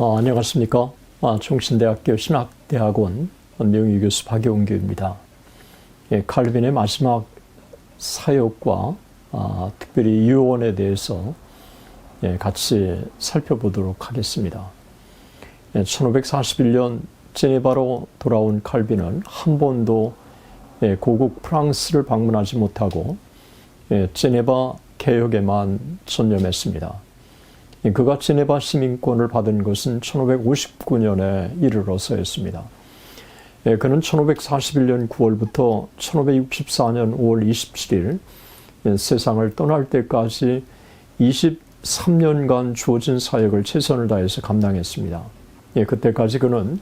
안녕하십니까. 종신대학교 신학대학원 명의교수 박용규입니다. 칼빈의 마지막 사역과 특별히 유언에 대해서 같이 살펴보도록 하겠습니다. 1541년 제네바로 돌아온 칼빈은 한 번도 고국 프랑스를 방문하지 못하고 제네바 개혁에만 전념했습니다. 그가 제네바 시민권을 받은 것은 1559년에 이르러서였습니다. 그는 1541년 9월부터 1564년 5월 27일 세상을 떠날 때까지 23년간 주어진 사역을 최선을 다해서 감당했습니다. 그때까지 그는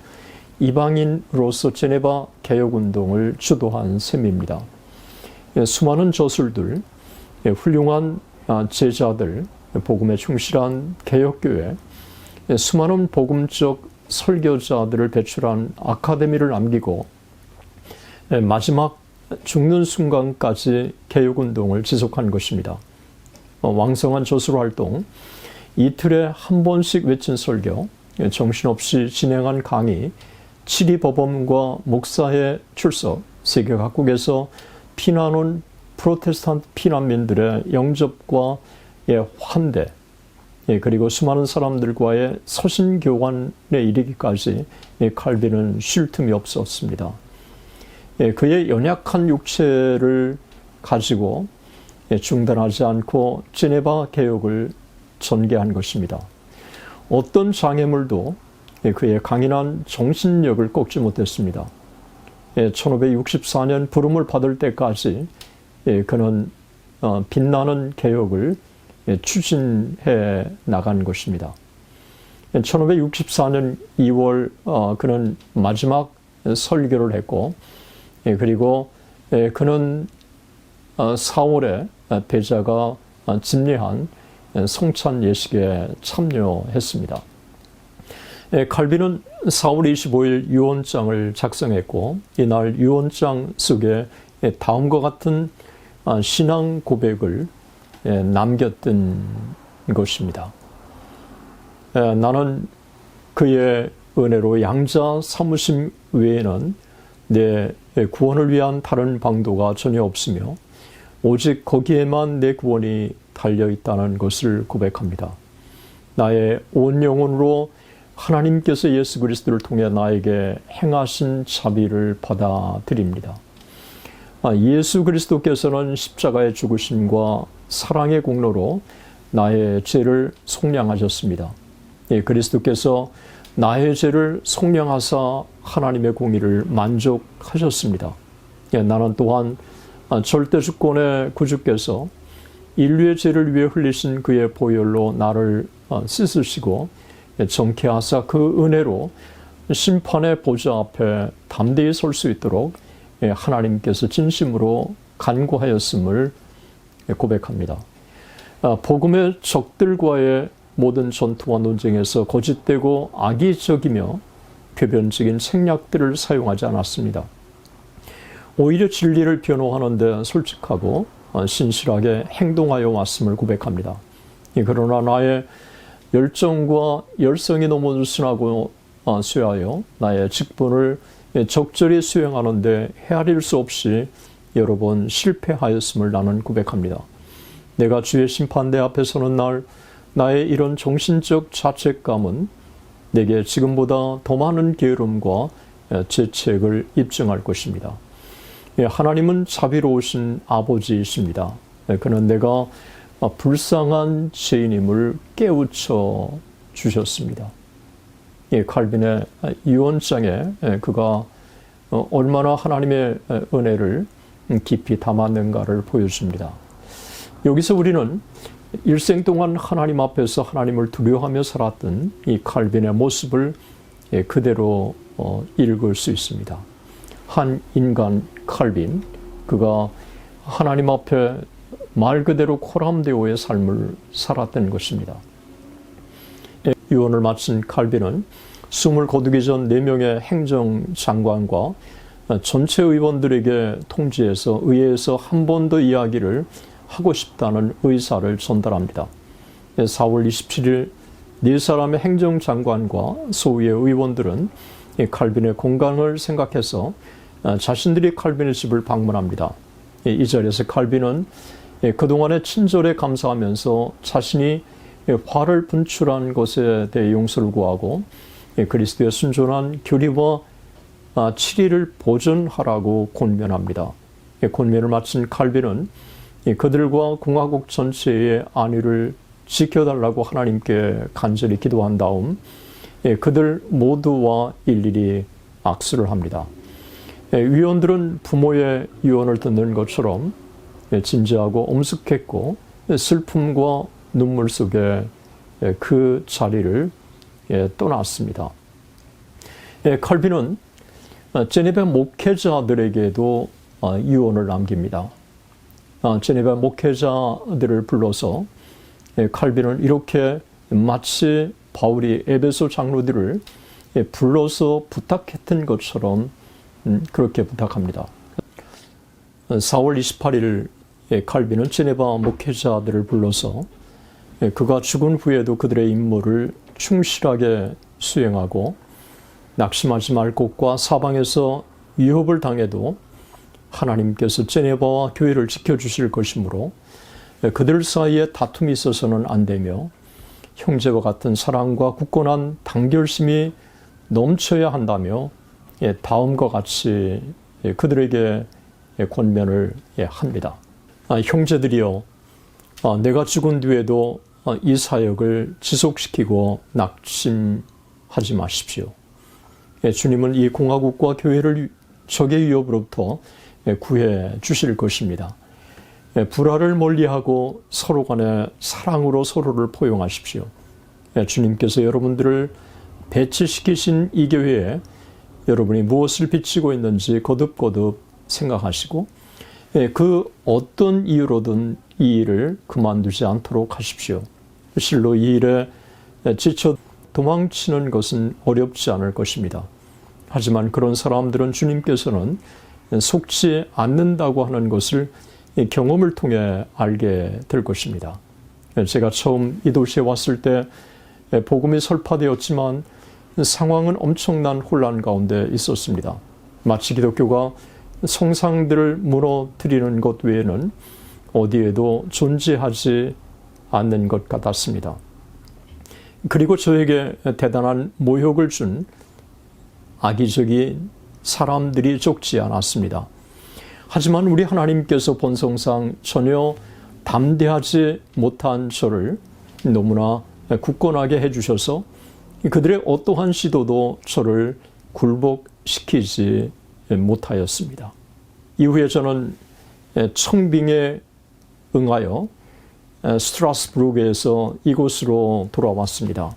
이방인으로서 제네바 개혁운동을 주도한 셈입니다. 수많은 저술들, 훌륭한 제자들, 복음에 충실한 개혁교회, 수많은 복음적 설교자들을 배출한 아카데미를 남기고 마지막 죽는 순간까지 개혁운동을 지속한 것입니다. 왕성한 저술활동, 이틀에 한 번씩 외친 설교, 정신없이 진행한 강의, 치리법원과 목사의 출석, 세계 각국에서 피난 온 프로테스탄트 피난민들의 영접과 환대, 그리고 수많은 사람들과의 서신교환에 이르기까지 칼빈은 쉴 틈이 없었습니다. 그의 연약한 육체를 가지고 중단하지 않고 제네바 개혁을 전개한 것입니다. 어떤 장애물도 그의 강인한 정신력을 꺾지 못했습니다. 1564년 부름을 받을 때까지 그는 빛나는 개혁을 추진해 나간 것입니다. 1564년 2월 그는 마지막 설교를 했고, 그리고 그는 4월에 배자가 집례한 성찬 예식에 참여했습니다. 칼빈은 4월 25일 유언장을 작성했고, 이날 유언장 속에 다음과 같은 신앙 고백을 남겼던 것입니다. 나는 그의 은혜로 양자 사무심 외에는 내 구원을 위한 다른 방도가 전혀 없으며 오직 거기에만 내 구원이 달려있다는 것을 고백합니다. 나의 온 영혼으로 하나님께서 예수 그리스도를 통해 나에게 행하신 자비를 받아들입니다. 예수 그리스도께서는 십자가의 죽으심과 사랑의 공로로 나의 죄를 속량하셨습니다. 그리스도께서 나의 죄를 속량하사 하나님의 공의를 만족하셨습니다. 나는 또한 절대주권의 구주께서 인류의 죄를 위해 흘리신 그의 보혈로 나를 씻으시고 정케 하사 그 은혜로 심판의 보좌 앞에 담대히 설 수 있도록 하나님께서 진심으로 간구하였음을 고백합니다. 복음의 적들과의 모든 전투와 논쟁에서 거짓되고 악의적이며 궤변적인 생략들을 사용하지 않았습니다. 오히려 진리를 변호하는 데 솔직하고 신실하게 행동하여 왔음을 고백합니다. 그러나 나의 열정과 열성이 너무 순하고 쇠하여 나의 직분을 적절히 수행하는 데 헤아릴 수 없이 여러 번 실패하였음을 나는 고백합니다. 내가 주의 심판대 앞에 서는 날 나의 이런 정신적 자책감은 내게 지금보다 더 많은 게으름과 죄책을 입증할 것입니다. 하나님은 자비로우신 아버지이십니다. 그는 내가 불쌍한 죄인임을 깨우쳐 주셨습니다. 칼빈의 유언장에 그가 얼마나 하나님의 은혜를 깊이 담았는가를 보여줍니다. 여기서 우리는 일생 동안 하나님 앞에서 하나님을 두려워하며 살았던 이 칼빈의 모습을 그대로 읽을 수 있습니다. 한 인간 칼빈, 그가 하나님 앞에 말 그대로 코람데오의 삶을 살았던 것입니다. 유언을 마친 칼빈은 숨을 거두기 전 4명의 행정장관과 전체 의원들에게 통지해서 의회에서 한 번 더 이야기를 하고 싶다는 의사를 전달합니다. 4월 27일 네 사람의 행정장관과 소위의 의원들은 칼빈의 건강을 생각해서 자신들이 칼빈의 집을 방문합니다. 이 자리에서 칼빈은 그동안의 친절에 감사하면서 자신이 화를 분출한 것에 대해 용서를 구하고 그리스도의 순전한 교리와 치리를 보존하라고 권면합니다. 권면을 마친 칼빈은 그들과 공화국 전체의 안위를 지켜달라고 하나님께 간절히 기도한 다음 그들 모두와 일일이 악수를 합니다. 위원들은 부모의 유언을 듣는 것처럼 진지하고 엄숙했고 슬픔과 눈물 속에 그 자리를 떠났습니다. 칼빈은 제네바 목회자들에게도 유언을 남깁니다. 제네바 목회자들을 불러서 칼빈은 이렇게 마치 바울이 에베소 장로들을 불러서 부탁했던 것처럼 그렇게 부탁합니다. 4월 28일 칼빈은 제네바 목회자들을 불러서 그가 죽은 후에도 그들의 임무를 충실하게 수행하고 낙심하지 말 것과 사방에서 위협을 당해도 하나님께서 제네바와 교회를 지켜주실 것이므로 그들 사이에 다툼이 있어서는 안 되며 형제와 같은 사랑과 굳건한 단결심이 넘쳐야 한다며 다음과 같이 그들에게 권면을 합니다. 형제들이여, 내가 죽은 뒤에도 이 사역을 지속시키고 낙심하지 마십시오. 주님은 이 공화국과 교회를 적의 위협으로부터 구해 주실 것입니다. 불화를 멀리하고 서로 간에 사랑으로 서로를 포용하십시오. 주님께서 여러분들을 배치시키신 이 교회에 여러분이 무엇을 비치고 있는지 거듭거듭 생각하시고 그 어떤 이유로든 이 일을 그만두지 않도록 하십시오. 실로 이 일에 지쳐 도망치는 것은 어렵지 않을 것입니다. 하지만 그런 사람들은 주님께서는 속지 않는다고 하는 것을 경험을 통해 알게 될 것입니다. 제가 처음 이 도시에 왔을 때 복음이 설파되었지만 상황은 엄청난 혼란 가운데 있었습니다. 마치 기독교가 성상들을 무너뜨리는 것 외에는 어디에도 존재하지 않는 것 같았습니다. 그리고 저에게 대단한 모욕을 준 악의적인 사람들이 적지 않았습니다. 하지만 우리 하나님께서 본성상 전혀 담대하지 못한 저를 너무나 굳건하게 해주셔서 그들의 어떠한 시도도 저를 굴복시키지 못하였습니다. 이후에 저는 청빙에 응하여 스트라스부르크에서 이곳으로 돌아왔습니다.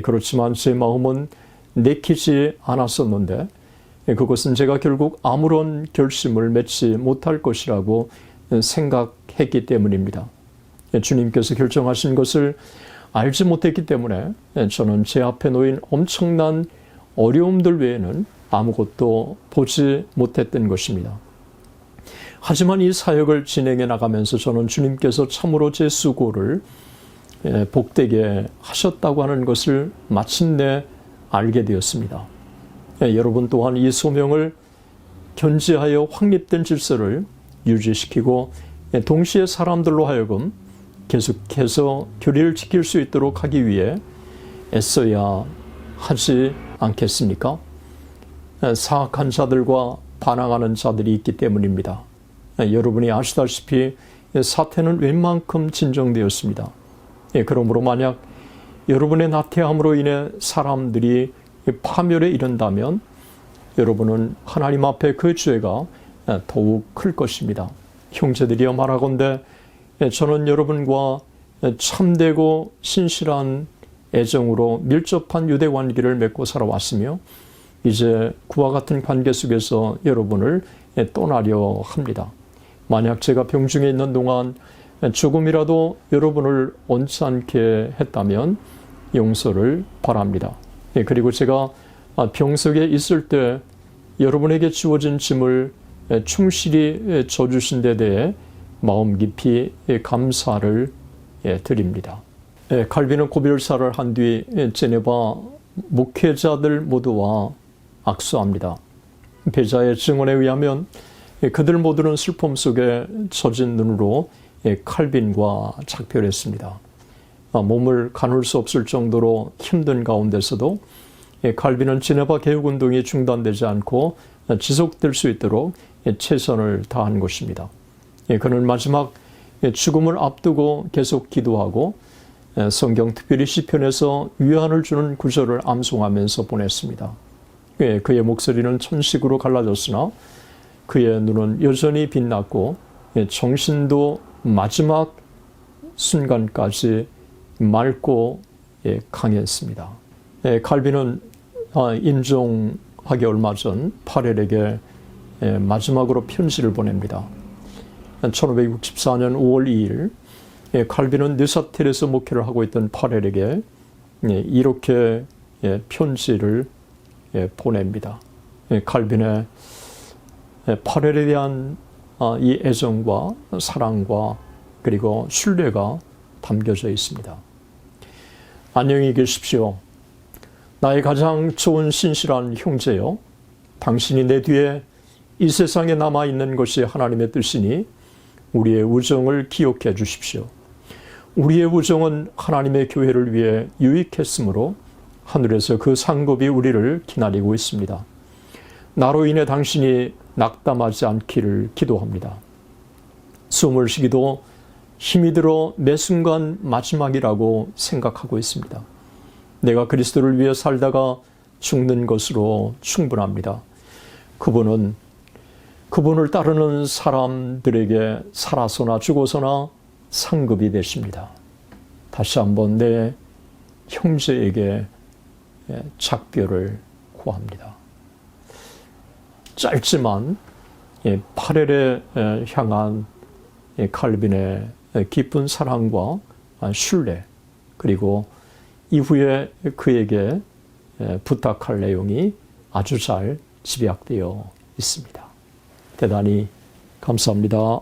그렇지만 제 마음은 내키지 않았었는데 그것은 제가 결국 아무런 결심을 맺지 못할 것이라고 생각했기 때문입니다. 주님께서 결정하신 것을 알지 못했기 때문에 저는 제 앞에 놓인 엄청난 어려움들 외에는 아무것도 보지 못했던 것입니다. 하지만 이 사역을 진행해 나가면서 저는 주님께서 참으로 제 수고를 복되게 하셨다고 하는 것을 마침내 알게 되었습니다. 여러분 또한 이 소명을 견지하여 확립된 질서를 유지시키고 동시에 사람들로 하여금 계속해서 교리를 지킬 수 있도록 하기 위해 애써야 하지 않겠습니까? 사악한 자들과 반항하는 자들이 있기 때문입니다. 여러분이 아시다시피 사태는 웬만큼 진정되었습니다. 그러므로 만약 여러분의 나태함으로 인해 사람들이 파멸에 이른다면 여러분은 하나님 앞에 그 죄가 더욱 클 것입니다. 형제들이여 말하건대 저는 여러분과 참되고 신실한 애정으로 밀접한 유대 관계를 맺고 살아왔으며 이제 그와 같은 관계 속에서 여러분을 떠나려 합니다. 만약 제가 병중에 있는 동안 조금이라도 여러분을 언짢게 했다면 용서를 바랍니다. 그리고 제가 병석에 있을 때 여러분에게 주어진 짐을 충실히 져주신 데 대해 마음 깊이 감사를 드립니다. 칼빈은 고별사를 한 뒤 제네바 목회자들 모두와 악수합니다. 배자의 증언에 의하면 그들 모두는 슬픔 속에 젖은 눈으로 칼빈과 작별했습니다. 몸을 가눌 수 없을 정도로 힘든 가운데서도 칼빈은 제네바 개혁운동이 중단되지 않고 지속될 수 있도록 최선을 다한 것입니다. 그는 마지막 죽음을 앞두고 계속 기도하고 성경 특별히 시편에서 위안을 주는 구절을 암송하면서 보냈습니다. 그의 목소리는 천식으로 갈라졌으나 그의 눈은 여전히 빛났고 정신도 마지막 순간까지 맑고 강했습니다. 칼빈은 임종하기 얼마 전 파렐에게 마지막으로 편지를 보냅니다. 1564년 5월 2일 칼빈은 느사텔에서 목회를 하고 있던 파렐에게 이렇게 편지를 보냅니다. 칼빈의 파렐에 대한 이 애정과 사랑과 그리고 신뢰가 담겨져 있습니다. 안녕히 계십시오. 나의 가장 좋은 신실한 형제여, 당신이 내 뒤에 이 세상에 남아있는 것이 하나님의 뜻이니 우리의 우정을 기억해 주십시오. 우리의 우정은 하나님의 교회를 위해 유익했으므로 하늘에서 그 상급이 우리를 기다리고 있습니다. 나로 인해 당신이 낙담하지 않기를 기도합니다. 숨을 쉬기도 힘이 들어 매 순간 마지막이라고 생각하고 있습니다. 내가 그리스도를 위해 살다가 죽는 것으로 충분합니다. 그분을 따르는 사람들에게 살아서나 죽어서나 상급이 되십니다. 다시 한번 내 형제에게 작별을 구합니다. 짧지만 파렐에 향한 칼빈의 깊은 사랑과 신뢰, 그리고 이후에 그에게 부탁할 내용이 아주 잘 집약되어 있습니다. 대단히 감사합니다.